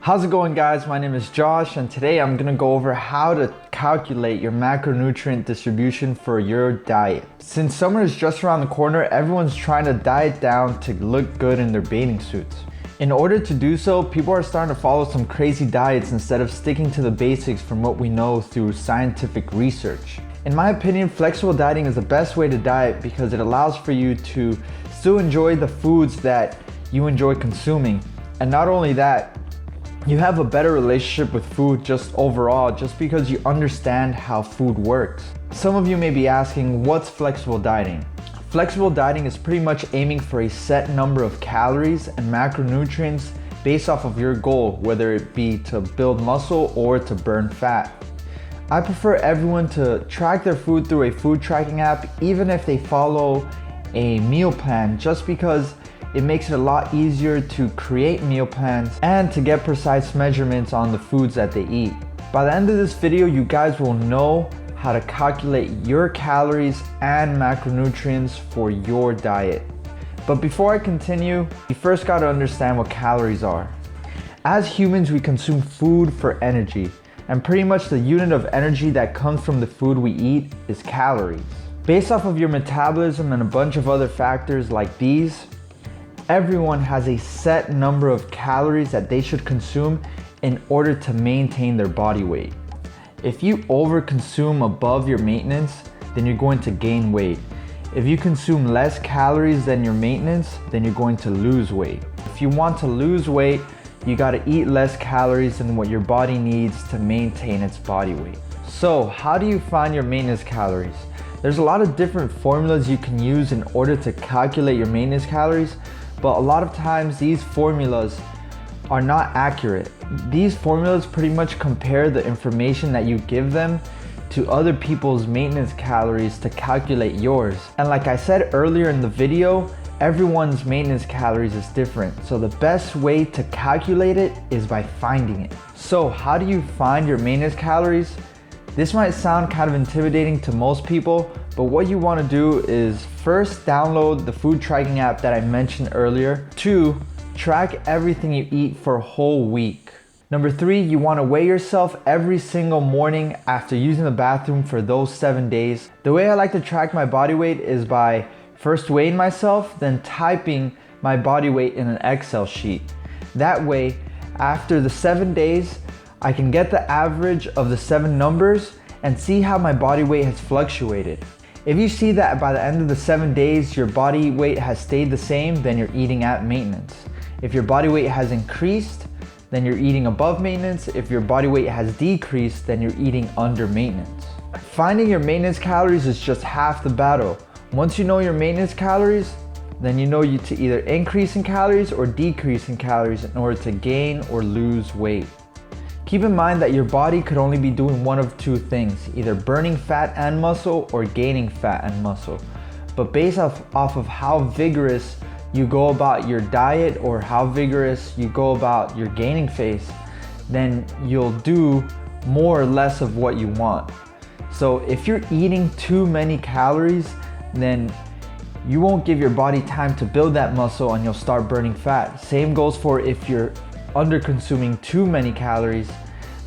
How's it going, guys? My name is Josh, and today I'm gonna go over how to calculate your macronutrient distribution for your diet. Since summer is just around the corner, everyone's trying to diet down to look good in their bathing suits. In order to do so, people are starting to follow some crazy diets instead of sticking to the basics from what we know through scientific research. In my opinion, flexible dieting is the best way to diet because it allows for you to still enjoy the foods that you enjoy consuming. And not only that, you have a better relationship with food just overall, just because you understand how food works. Some of you may be asking, what's flexible dieting? Flexible dieting is pretty much aiming for a set number of calories and macronutrients based off of your goal, whether it be to build muscle or to burn fat. I prefer everyone to track their food through a food tracking app, even if they follow a meal plan, just because it makes it a lot easier to create meal plans and to get precise measurements on the foods that they eat. By the end of this video, you guys will know how to calculate your calories and macronutrients for your diet. But before I continue, you first got to understand what calories are. As humans, we consume food for energy, and pretty much the unit of energy that comes from the food we eat is calories. Based off of your metabolism and a bunch of other factors like these, everyone has a set number of calories that they should consume in order to maintain their body weight. If you overconsume above your maintenance, then you're going to gain weight. If you consume less calories than your maintenance, then you're going to lose weight. If you want to lose weight, you gotta eat less calories than what your body needs to maintain its body weight. So how do you find your maintenance calories? There's a lot of different formulas you can use in order to calculate your maintenance calories, but a lot of times these formulas are not accurate. These formulas pretty much compare the information that you give them to other people's maintenance calories to calculate yours. And like I said earlier in the video, everyone's maintenance calories is different. So the best way to calculate it is by finding it. So how do you find your maintenance calories? This might sound kind of intimidating to most people, but what you want to do is first download the food tracking app that I mentioned earlier. 2, track everything you eat for a whole week. Number 3, you want to weigh yourself every single morning after using the bathroom for those 7 days. The way I like to track my body weight is by first weighing myself, then typing my body weight in an Excel sheet. That way, after the 7 days, I can get the average of the 7 numbers and see how my body weight has fluctuated. If you see that by the end of the 7 days, your body weight has stayed the same, then you're eating at maintenance. If your body weight has increased, then you're eating above maintenance. If your body weight has decreased, then you're eating under maintenance. Finding your maintenance calories is just half the battle. Once you know your maintenance calories, then you know to either increase in calories or decrease in calories in order to gain or lose weight. Keep in mind that your body could only be doing one of 2 things, either burning fat and muscle or gaining fat and muscle. But based off of how vigorous you go about your diet or how vigorous you go about your gaining phase, then you'll do more or less of what you want. So if you're eating too many calories, then you won't give your body time to build that muscle and you'll start burning fat. Same goes for if you're under consuming too many calories,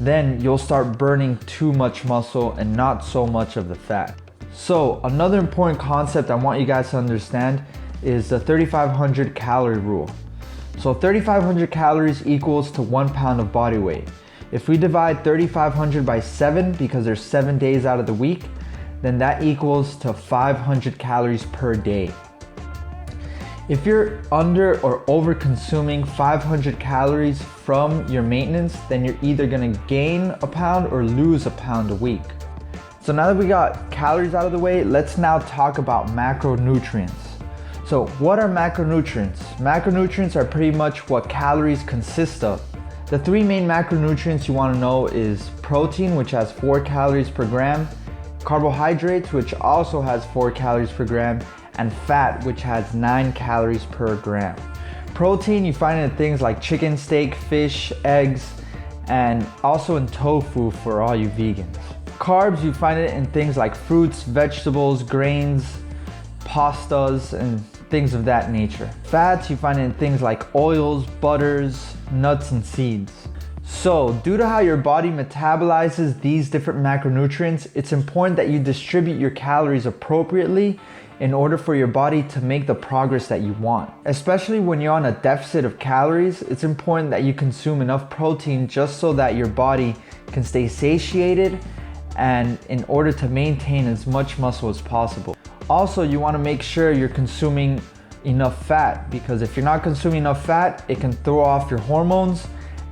then you'll start burning too much muscle and not so much of the fat. So another important concept I want you guys to understand is the 3,500 calorie rule. So 3,500 calories equals to 1 pound of body weight. If we divide 3,500 by 7, because there's 7 days out of the week, then that equals to 500 calories per day. If you're under or over consuming 500 calories from your maintenance, then you're either gonna gain a pound or lose a pound a week. So now that we got calories out of the way, let's now talk about macronutrients. So what are macronutrients? Macronutrients are pretty much what calories consist of. The 3 main macronutrients you wanna know is protein, which has 4 calories per gram, carbohydrates, which also has 4 calories per gram, and fat, which has 9 calories per gram. Protein you find in things like chicken, steak, fish, eggs, and also in tofu for all you vegans. Carbs you find it in things like fruits, vegetables, grains, pastas, and things of that nature. Fats you find in things like oils, butters, nuts, and seeds. So, due to how your body metabolizes these different macronutrients, it's important that you distribute your calories appropriately in order for your body to make the progress that you want. Especially when you're on a deficit of calories, it's important that you consume enough protein just so that your body can stay satiated and in order to maintain as much muscle as possible. Also, you want to make sure you're consuming enough fat, because if you're not consuming enough fat, it can throw off your hormones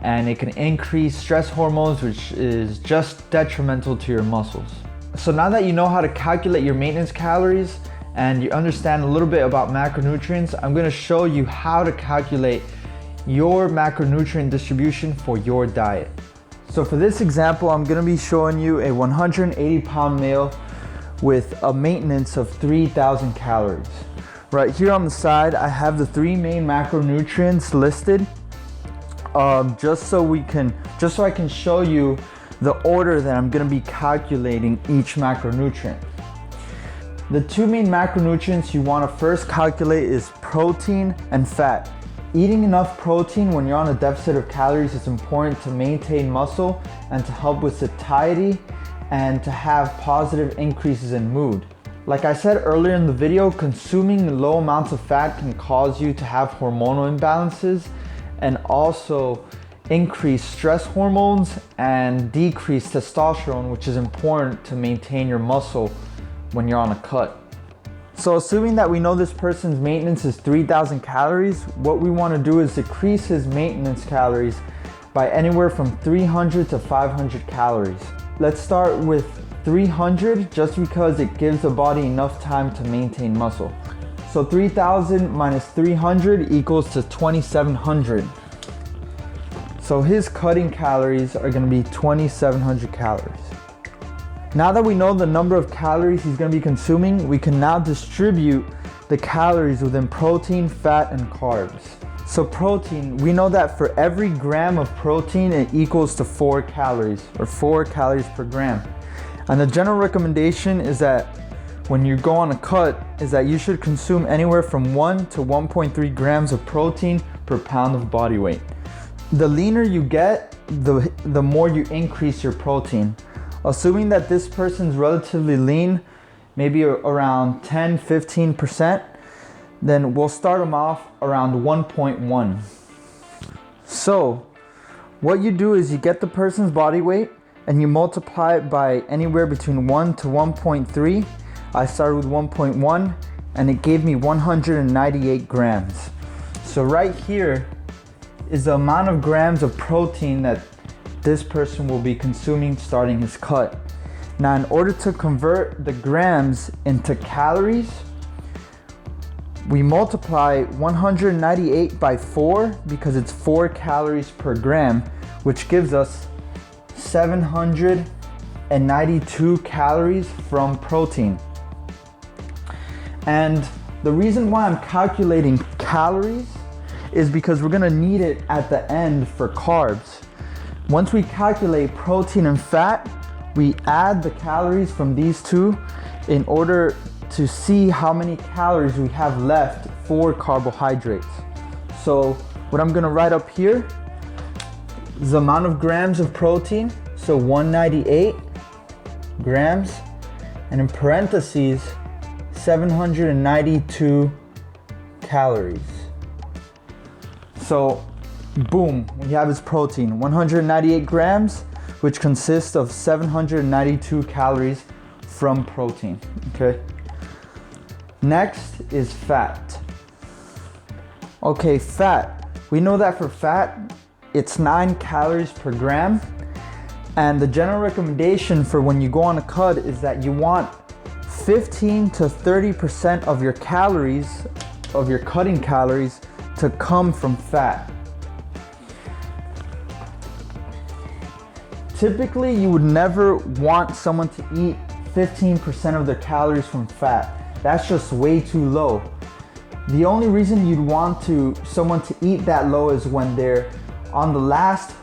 and it can increase stress hormones, which is just detrimental to your muscles. So now that you know how to calculate your maintenance calories and you understand a little bit about macronutrients, I'm going to show you how to calculate your macronutrient distribution for your diet. So for this example, I'm going to be showing you a 180-pound male with a maintenance of 3,000 calories. Right here on the side, I have the 3 main macronutrients listed, just so I can show you the order that I'm going to be calculating each macronutrient. The 2 main macronutrients you want to first calculate is protein and fat. Eating enough protein when you're on a deficit of calories is important to maintain muscle and to help with satiety and to have positive increases in mood. Like I said earlier in the video, consuming low amounts of fat can cause you to have hormonal imbalances and also increase stress hormones and decrease testosterone, which is important to maintain your muscle when you're on a cut. So assuming that we know this person's maintenance is 3,000 calories, what we want to do is decrease his maintenance calories by anywhere from 300 to 500 calories. Let's start with 300 just because it gives the body enough time to maintain muscle. So 3,000 minus 300 equals to 2,700. So his cutting calories are going to be 2,700 calories. Now that we know the number of calories he's going to be consuming, we can now distribute the calories within protein, fat, and carbs. So protein, we know that for every gram of protein, it equals to 4 calories, or 4 calories per gram. And the general recommendation is that when you go on a cut, is that you should consume anywhere from 1 to 1.3 grams of protein per pound of body weight. The leaner you get, the more you increase your protein. Assuming that this person's relatively lean, maybe around 10-15%, then we'll start them off around 1.1. So what you do is you get the person's body weight and you multiply it by anywhere between 1 to 1.3. I started with 1.1 and it gave me 198 grams. So right here is the amount of grams of protein that this person will be consuming starting his cut. Now, in order to convert the grams into calories, we multiply 198 by 4 because it's 4 calories per gram, which gives us 792 calories from protein. And the reason why I'm calculating calories is because we're gonna need it at the end for carbs. Once we calculate protein and fat, we add the calories from these two in order to see how many calories we have left for carbohydrates. So what I'm gonna write up here is the amount of grams of protein, so 198 grams, and in parentheses, 792 calories. So boom, we have his protein, 198 grams, which consists of 792 calories from protein, okay? Next is fat. Okay, fat. We know that for fat, it's 9 calories per gram. And the general recommendation for when you go on a cut is that you want 15 to 30% of your calories, of your cutting calories, to come from fat. Typically, you would never want someone to eat 15% of their calories from fat. That's just way too low. The only reason you'd want someone to eat that low is when they're on the last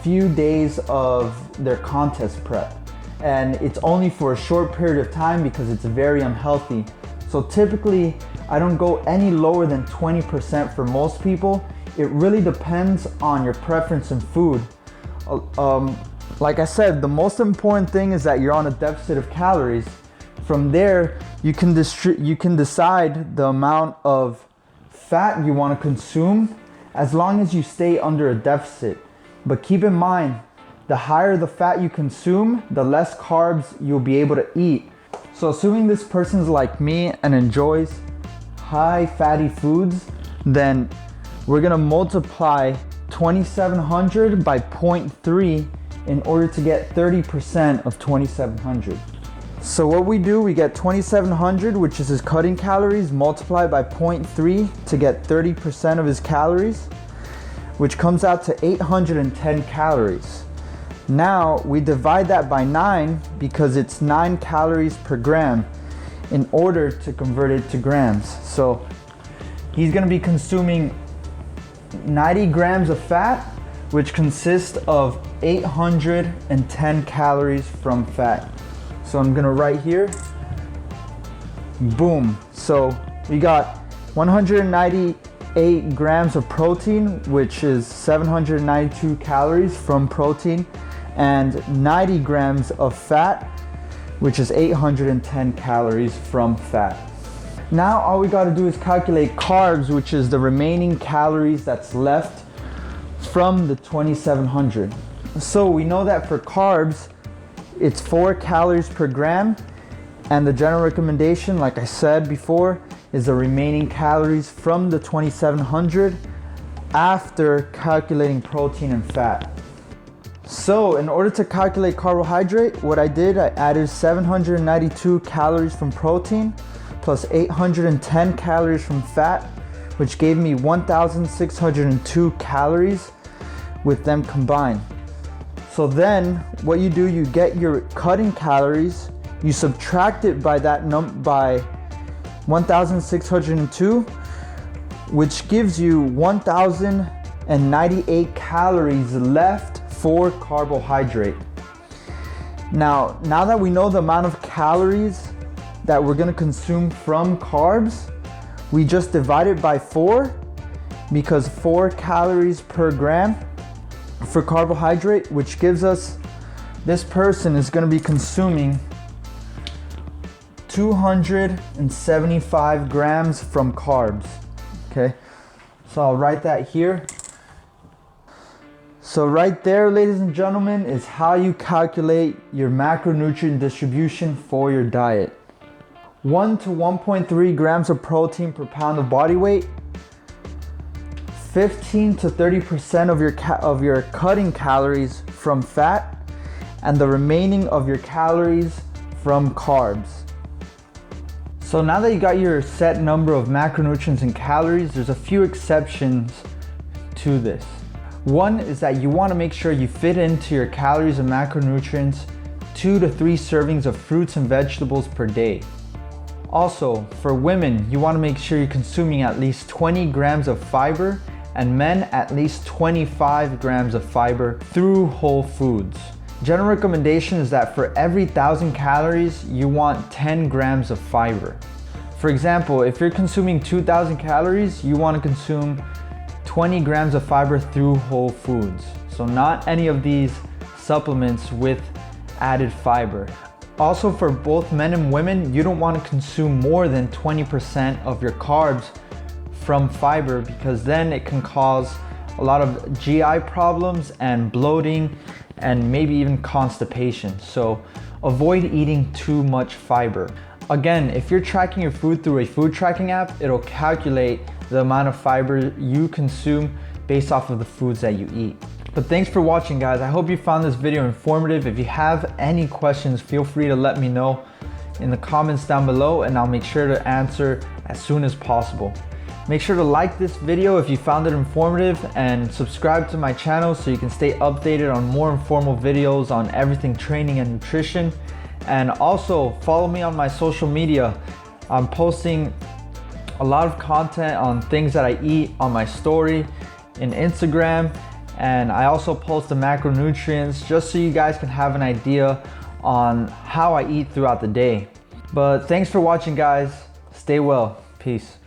few days of their contest prep. And it's only for a short period of time because it's very unhealthy. So typically, I don't go any lower than 20% for most people. it really depends on your preference in food. Like I said, the most important thing is that you're on a deficit of calories. From there, you can decide the amount of fat you want to consume as long as you stay under a deficit. But keep in mind, the higher the fat you consume, the less carbs you'll be able to eat. So assuming this person's like me and enjoys high fatty foods, then we're gonna multiply 2700 by 0.3 in order to get 30% of 2700. So what we do, we get 2700, which is his cutting calories, multiplied by 0.3 to get 30% of his calories, which comes out to 810 calories. Now we divide that by 9 because it's 9 calories per gram in order to convert it to grams. So he's gonna be consuming 90 grams of fat, which consists of 810 calories from fat. So I'm gonna write here, boom. So we got 198 grams of protein, which is 792 calories from protein, and 90 grams of fat, which is 810 calories from fat. Now all we gotta do is calculate carbs, which is the remaining calories that's left from the 2700. So we know that for carbs, it's 4 calories per gram, and the general recommendation, like I said before, is the remaining calories from the 2700 after calculating protein and fat. So in order to calculate carbohydrate, what I did, I added 792 calories from protein plus 810 calories from fat, which gave me 1,602 calories with them combined. So then what you do, you get your cutting calories, you subtract it by by 1,602, which gives you 1,098 calories left for carbohydrate. Now that we know the amount of calories that we're gonna consume from carbs, we just divide it by 4 because 4 calories per gram for carbohydrate, which gives us, this person is gonna be consuming 275 grams from carbs, okay? So I'll write that here. So right there, ladies and gentlemen, is how you calculate your macronutrient distribution for your diet. 1 to 1.3 grams of protein per pound of body weight, 15 to 30% of your cutting calories from fat, and the remaining of your calories from carbs. So now that you got your set number of macronutrients and calories, there's a few exceptions to this. One is that you want to make sure you fit into your calories and macronutrients 2 to 3 servings of fruits and vegetables per day. Also, for women, you want to make sure you're consuming at least 20 grams of fiber, and men at least 25 grams of fiber through whole foods. General recommendation is that for every 1,000 calories, you want 10 grams of fiber. For example, if you're consuming 2,000 calories, you want to consume 20 grams of fiber through whole foods. So not any of these supplements with added fiber. Also, for both men and women, you don't want to consume more than 20% of your carbs from fiber, because then it can cause a lot of GI problems and bloating and maybe even constipation. So avoid eating too much fiber. Again, if you're tracking your food through a food tracking app, it'll calculate the amount of fiber you consume based off of the foods that you eat. But thanks for watching, guys. I hope you found this video informative. If you have any questions, feel free to let me know in the comments down below, and I'll make sure to answer as soon as possible. Make sure to like this video if you found it informative, and subscribe to my channel so you can stay updated on more informal videos on everything training and nutrition. And also follow me on my social media. I'm posting a lot of content on things that I eat on my story in Instagram, and I also post the macronutrients just so you guys can have an idea on how I eat throughout the day. But thanks for watching, guys. Stay well. Peace.